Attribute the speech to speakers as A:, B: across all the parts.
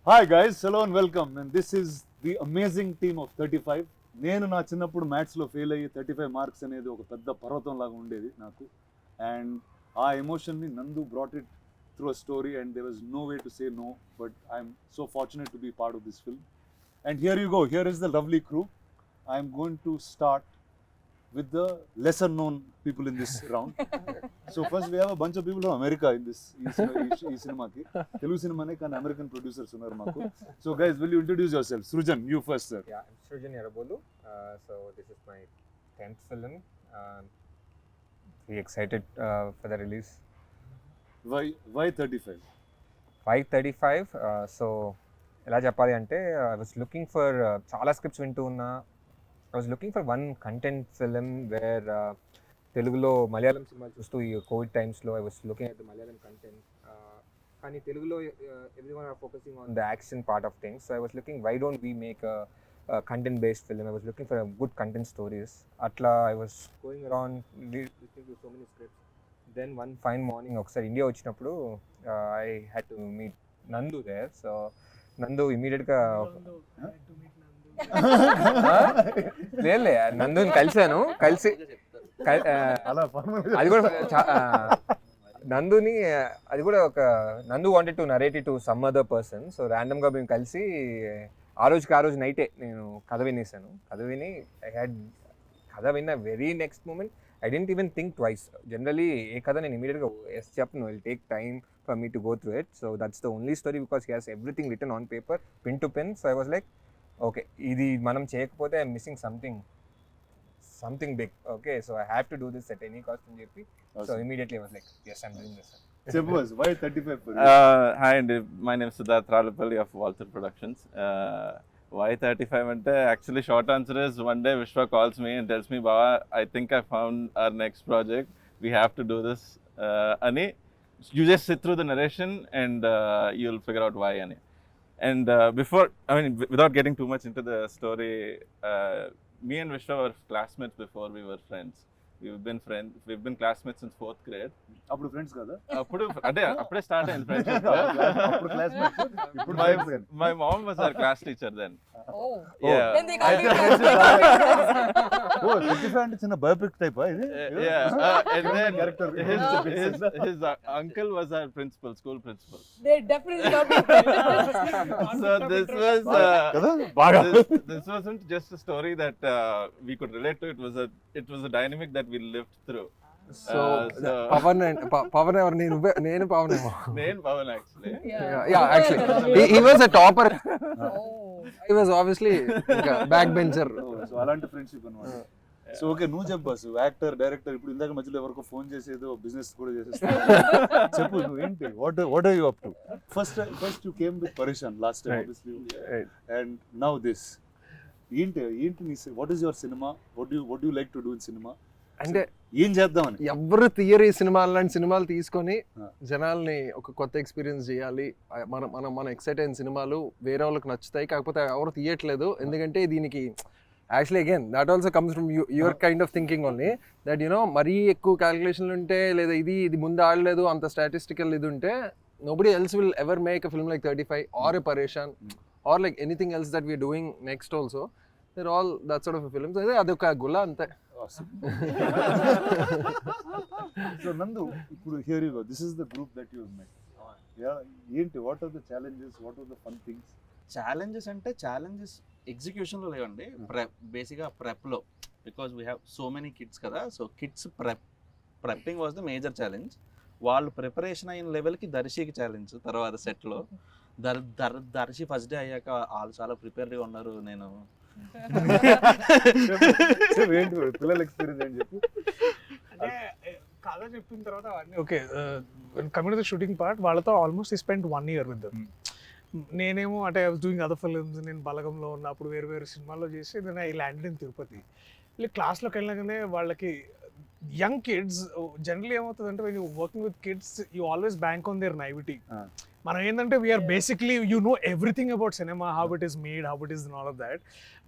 A: Hi guys, hello and welcome. And this is the amazing team of 35. నేను నా చిన్నప్పుడు మ్యాథ్స్లో ఫెయిల్ అయ్యి 35 మార్క్స్ అనేది ఒక పెద్ద పర్వతం లాగా ఉండేది నాకు. అండ్ ఆ ఎమోషన్ని Nandu brought it through a story and there was no way to say no, but I'm so fortunate to be part of this film. And here you go, here is the lovely crew. I'm going to start with the lesser known people in this round. So first we have a bunch of people from America in this cinema ki Telugu cinema ne kan American producers unnaru maaku. So guys, will you introduce yourselves? Srujan, you first, sir.
B: Yeah, I'm Srujan Yarabolu. So this is my 10th film. Very excited for the release.
A: Why 35?
B: Why 35? So ఎలా చెప్పాలి అంటే I was looking for చాలా scripts వింటూ ఉన్నా. I was looking for one content film where తెలుగులో మలయాళం సినిమాలు చూస్తూ ఈ కోవిడ్ టైమ్స్లో I was looking at the Malayalam content. కానీ తెలుగులో everyone are focusing on the action part of things. So I was looking, why don't we make a content based film? I was looking for a good content stories. Atla I was going around listening to so many scripts. Then one fine morning ఒకసారి India వచ్చినప్పుడు I had to meet Nandu there. So Nandu immediately లేదులే నందుని కలిసి అది కూడా నందుని అది కూడా ఒక నందు wanted to narrate it to some other person. So ర్యాండమ్గా మేము కలిసి ఆ రోజు నైటే నేను కథ వినేసాను. కథ విని కథ విన్న very next moment I didn't even think twice. Generally ఏ కథ నేను ఇమీడియట్గా ఎస్ చెప్పను, will take time for me to go through it. So that's the only story because he has everything written on paper, pin to pin. So I was like, okay ఇది మనం చేయకపోతే I'm missing something big. Okay so I have to do this at any cost అని చెప్పి so immediately was like yes I'm doing this.
A: Suppose why 35 for you?
C: Hi and my name is Siddharth Ralapalli of Walter Productions. Why 35 ante actually short answer is one day Vishwa calls me and tells me, Baba, I think I found our next project, we have to do this ani. You just sit through the narration and you'll figure out why ani. And without getting too much into the story, me and Vishwa were classmates before we were friends. We've been classmates since 4th grade.
A: అప్పుడు friends కదా?
C: అప్పుడే start అయింది friendship.
A: అప్పుడు classmates, ఇప్పుడు
C: My mom was our class teacher then.
D: Oh.
C: Yeah.
D: Then they call you
A: ఓ 35 అంటే చిన్న biopic type ఇది.
C: Yeah. And then
A: Character.
C: his uncle was our school principal.
D: They definitely love you.
C: So this was
A: కదా బాగా
C: this wasn't just a story that we could relate to. It was a dynamic that we lived through.
B: So Pavan ఎవరు? నేను పవన్ ఏమో.
C: నేను Pavan actually.
B: Yeah, actually he was a topper. He was obviously back bencher.
A: So అలాంటి friendship అన్నమాట. So okay, నువ్వు చెప్పు boss, actor director. ఇప్పుడు ఇందాక మధ్యలో ఎవరికో ఫోన్ చేసేదో బిజినెస్ కూడా చేసేస్తా చెప్పు, నువ్వు ఏంటి, what are you up to? First you came with Pareshan last time obviously, and now this. ఏంటి నీ what is your cinema? What do you like to do in cinema?
B: అంటే
A: ఏం చేద్దామని
B: ఎవరు థియరీ సినిమాలు సినిమాలు తీసుకొని జనాల్ని ఒక కొత్త ఎక్స్పీరియన్స్ చేయాలి, మన ఎక్సైట్ అయిన సినిమాలు వేరే వాళ్ళకి నచ్చుతాయి, కాకపోతే ఎవరు తీయట్లేదు. ఎందుకంటే దీనికి actually again that also comes from your kind of thinking only, that you know మరీ ఎక్కువ క్యాలిక్యులేషన్లు ఉంటే, లేదా ఇది ముందు ఆడలేదు అంత స్టాటిస్టికల్ ఇది ఉంటే, nobody else will ever make a film like 35 or a Pareshan or like anything else that we are doing next also. They're all that sort of a film. So adoka gulla ante.
A: So Nandu, here you go. This is the group that you have met. Yeah, what are the challenges? What are the fun things?
E: Challenges ఎగ్జిక్యూషన్లో లేవండి, బేసిక్గా ప్రెప్లో. Because we have so many kids కదా, so kids prepping was the major challenge. వాళ్ళు preparation అయిన లెవెల్కి దర్శికి challenge. తర్వాత సెట్లో దర్శి ఫస్ట్ డే అయ్యాక వాళ్ళు చాలా ప్రిపేర్డ్గా ఉన్నారు. నేను
A: పిల్లల ఎక్స్పీరియన్స్ అని చెప్పి
F: కథ చెప్పిన తర్వాత అవన్నీ okay. Coming to the shooting part, వాళ్ళతో almost spend 1 year with them. నేనేమో అంటే I was doing other films. నేను బలగంలో ఉన్నప్పుడు వేరు సినిమాల్లో చేసి then I landed in Tirupati. వీళ్ళు క్లాస్లోకి వెళ్ళగానే వాళ్ళకి యంగ్ కిడ్స్ జనరల్లీ ఏమవుతుందంటే, when you working with kids you always bank on their naivety. మనం ఏంటంటే we are basically you know everything about cinema, how it is made, how it is all of that.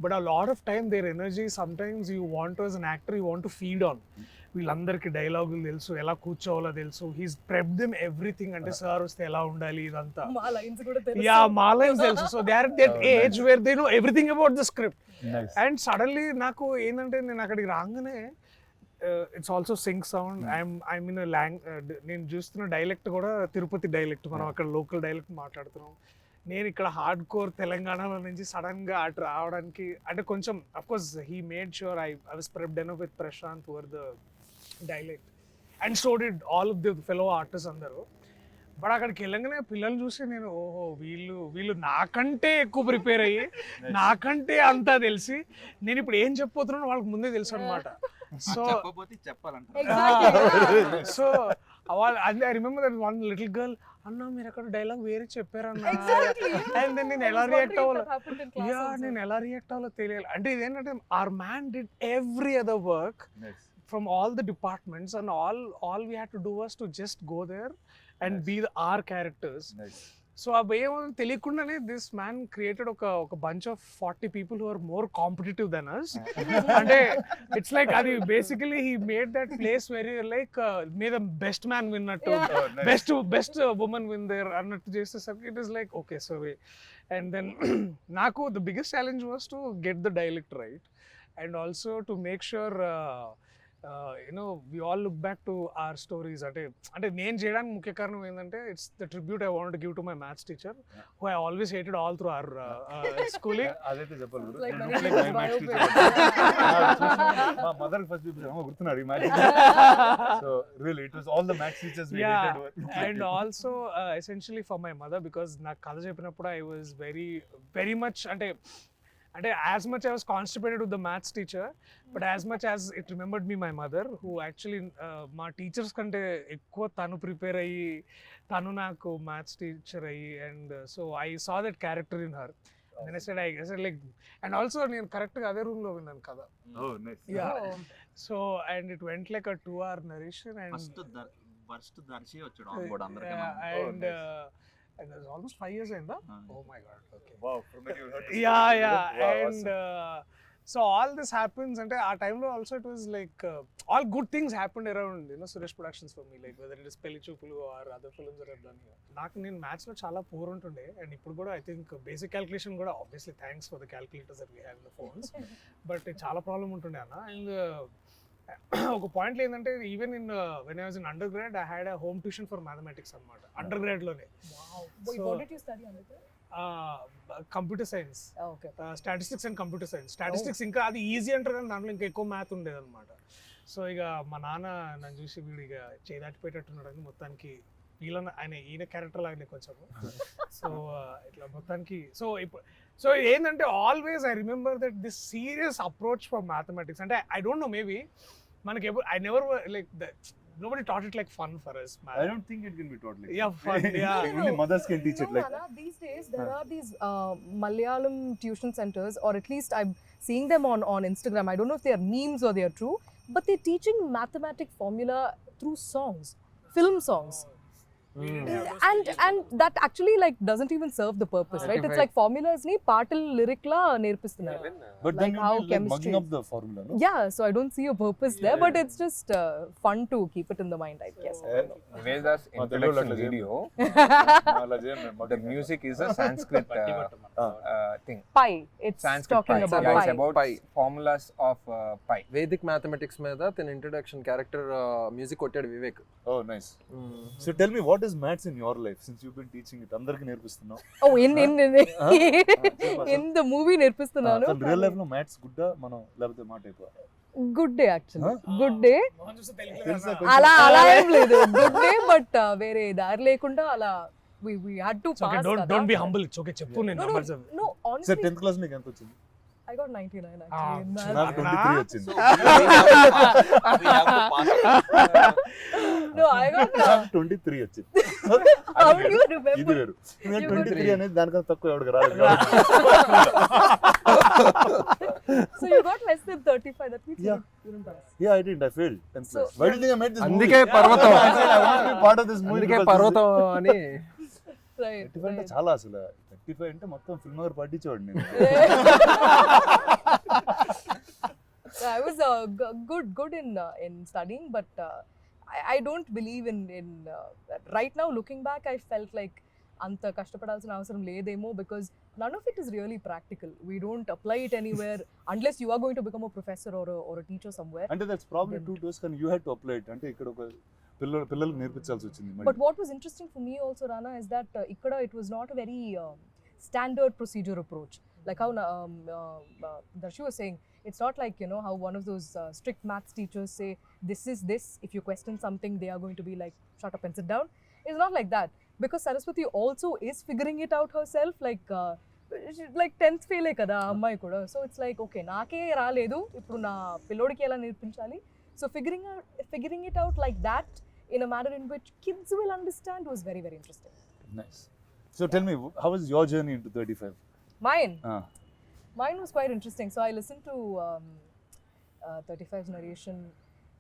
F: But a lot of time there energy sometimes you want as an actor you want to feed on. వీళ్ళందరికీ డైలాగులు తెలుసు, ఎలా కూర్చోవాలో తెలుసు. He's prep them everything. అంటే sir వస్తే ఎలా ఉండాలి ఇదంతా.
D: మా లైన్స్ కూడా తెలుసు.
F: యా, మా లైన్స్ తెలుసు. So they are that age where they know everything about the script. And suddenly నాకు ఏంటంటే నేను అక్కడికి రాగానే it's also sync sound. I mean నేను చూస్తున్న డైలెక్ట్ కూడా తిరుపతి డైలెక్ట్, మనం అక్కడ లోకల్ డైలెక్ట్ మాట్లాడుతున్నాం. నేను ఇక్కడ హార్డ్ కోర్ తెలంగాణలో నుంచి సడన్గా అటు రావడానికి అంటే కొంచెం of course he made sure I was prepped enough with Prashanth over the dialect and so did all of the fellow artist అందరూ. బట్ అక్కడికి వెళ్ళగానే పిల్లలు చూసి నేను ఓహో వీళ్ళు నాకంటే ఎక్కువ ప్రిపేర్ అయ్యి నాకంటే అంతా తెలిసి నేను ఇప్పుడు ఏం చెప్పబోతున్నానో వాళ్ళకి ముందే తెలుసు అనమాట. సో సో వాళ్ళు I remember that one little girl, అన్న మీరు అక్కడ డైలాగ్ వేరే చెప్పారన్న. అండ్ దెన్ నేను ఎలా రియాక్ట్ అవ్వాలో నేను ఎలా రియాక్ట్ అవ్వాలో తెలియాలి. అంటే ఇదేంటంటే our man did every other work from all the departments and all we had to do was to just go there and be our characters. So అవి ఏమో తెలియకుండానే దిస్ మ్యాన్ క్రియేటెడ్ ఒక bunch of 40 people who are more competitive than us. అంటే it's like అది basically he made that place very like may the best man విన్నట్టు, best women win there అన్నట్టు చేసేసరికి it is like okay so. And then నాకు the biggest challenge was to get the dialect right and also to make sure we all look back to our stories. అంటే నేను చేయడానికి ముఖ్య కారణం ఏంటంటే it's the tribute I want to give to my maths teacher who I always hated all through our schooling.
A: అదైతే చెప్పాలి. మా mother first గుర్తున్నారు ఈ maths. So really it was all the maths teachers we hated.
F: And also essentially for my mother because నాకు కథ చెప్పినప్పుడు I was very much అంటే as much I was constipated with the maths teacher, but as much as it remembered me my mother, who actually మా teachers కంటే ఎక్కువ తను prepare అయ్యి తను నాకు మ్యాథ్స్ టీచర్ అయ్యి and so I saw that character in her. And I said like, and also నేను కరెక్ట్గా అదే రూమ్లో విన్నాను కదా.
A: Oh nice.
F: Yeah. So and it went like a 2-hour narration and
E: first Darshi వచ్చాడు ఆన్ బోర్డ్ అందరికీ.
F: And it was almost 5 years in that. Oh my god. Okay.
A: Wow. From when you heard this
F: Yeah.
A: Wow,
F: And so all this happens and our time lo also it was like all good things happened around Suresh Productions for me, like whether it is Pelli Choopulu or other films that I've done here. Naaku nenu maths lo chaala poor untunde and ippudu kuda I think basic calculation kuda obviously thanks for the calculators that we have in the phones, but chaala problem untunde anna. And ఒక పాయింట్లో ఏంటంటే even in when I was in undergrad I had a home tuition for mathematics అనమాట అండర్ గ్రాడ్లోనే. Computer science, statistics and computer science. Statistics ఇంకా అది easy అంటారు కానీ దాంట్లో ఇంకా ఎక్కువ మ్యాథ్ ఉండేది అనమాట. సో ఇక మా నాన్న నన్ను చూసి వీడు ఇక చేదాటిపోయేటట్టున్నాడు అని మొత్తానికి ఈయన క్యారెక్టర్ లాగానే కొంచెం. సో ఇట్లా మొత్తానికి సో ఏంటంటే always I remember that this serious approach for mathematics. అంటే ఐ డోంట్ నో, మేబీ మనకి I never like nobody taught it like fun for us.
A: I don't think it can be taught like
F: fun.
A: Only mothers can teach it like
D: that. These days there are these Malayalam tuition centers, or at least I'm seeing them on Instagram. I don't know if they are memes or they are true, but they're teaching mathematic formula through songs, film songs. And that actually like doesn't even serve the purpose, right? It's like formulas ni paatal lyric la nerpistunnaru,
A: but then
D: like how
A: you'll be
D: chemistry
A: mugging up the formula, no?
D: Yeah, so I don't see a purpose there, but it's just fun to keep it in the mind, I guess.
B: Nivetha's introduction video, the music is a Sanskrit thing.
D: Pi, it's
B: Sanskrit
D: talking
B: pi.
D: about
B: Yeah,
D: pi.
B: it's about formulas of pi.
G: Vedic mathematics మీద తన introduction character music కొట్టాడు Vivek.
A: Oh nice. So tell me, what is maths in your life since you've been teaching it? Andarki nerpistunnao.
D: Oh, in the movie nerpistunnanu.
A: So real life lo maths gudda manam labate maa type.
D: Good day actually. Good day.
A: Ala
D: ala em ledu. Good day, but vere dar lekunda ala we had to pass.
F: Okay, don't be humble. It's okay, cheppu నేను numbers.
D: No, honestly.
A: Sir 10th class meek ఎంత వచ్చింది?
D: I got 99 actually in maths.
A: నాకు 23 వచ్చింది.
D: No, I got
A: 23 వచ్చింది.
D: How do you remember?
A: ఇది వేరు. నేను 23 అనేది దానికన్నా తక్కువ ఎవరికి రాలేదు.
D: So you got less than 35. That means you didn't pass.
A: Yeah, I didn't. I failed 10th class. Why do you think I made this movie?
G: అందుకే పర్వతం.
A: I said I want to be part of this movie.
G: అందుకే పర్వతం అని.
D: Right.
A: 35 అంటే చాలా అసలు 35 అంటే మొత్తం ఫిల్మ్ నగర్ పట్టించేవాడు నేను.
D: I was good in studying, but I don't believe in right now. Looking back, I felt like anta kashtapadalsina avasaram ledemo because none of it is really practical. We don't apply it anywhere unless you are going to become a professor or a teacher somewhere.
A: అంటే that's probably 2 days కానీ you had to apply it అంటే ఇక్కడ ఒక పిల్లలకు నేర్పించాల్సి వచ్చింది
D: But what was interesting for me also, Rana, is that ikkada it was not a very standard procedure approach. Like how Darshi was saying, it's not like, you know, how one of those strict maths teachers say, this is this. If you question something, they are going to be like, shut up and sit down. It's not like that. Because Saraswati also is figuring it out herself. Like 10th fail kada అమ్మాయి కూడా. So it's like, okay, నాకే రాలేదు ఇప్పుడు నా పిల్లోడికి ఎలా నేర్పించాలి. So figuring it out like that in a manner in which kids will understand was very, very interesting.
A: Nice so tell me how was your journey into 35?
D: Mine was quite interesting. So I listened to 35's narration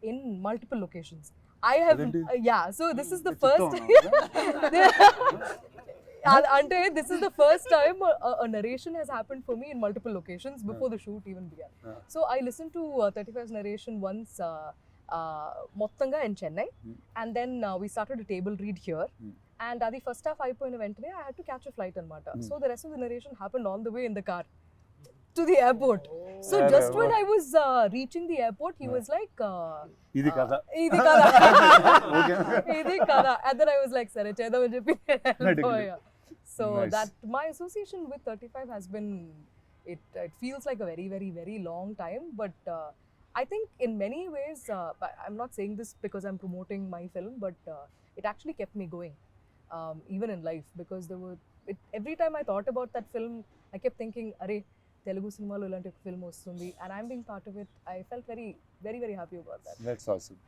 D: in multiple locations. I have, so this is the first. Ante, this is the first time a narration has happened for me in multiple locations before the shoot even began. So I listened to 35's narration once, Mottanga in Chennai, and then we started a table read here. And adi first half అయిపోయిన వెంటనే I had to catch a flight anamata. So the rest of the narration happened all the way in the car to the airport. So just when I was reaching the airport, he was like,
A: ఇది కదా
D: ఇది kada. And then I was like, sare chedam అని చెప్పి so
A: Nice.
D: that my association with 35 has been, it feels like a very, very, very long time, but I think in many ways, I'm not saying this because I'm promoting my film, but it actually kept me going, even in life, because every time I thought about that film, I kept thinking, "Arey, Telugu cinema lo ilanti film ostundi," and I'm being part of it. I felt very, very, very happy about that.
A: That's awesome.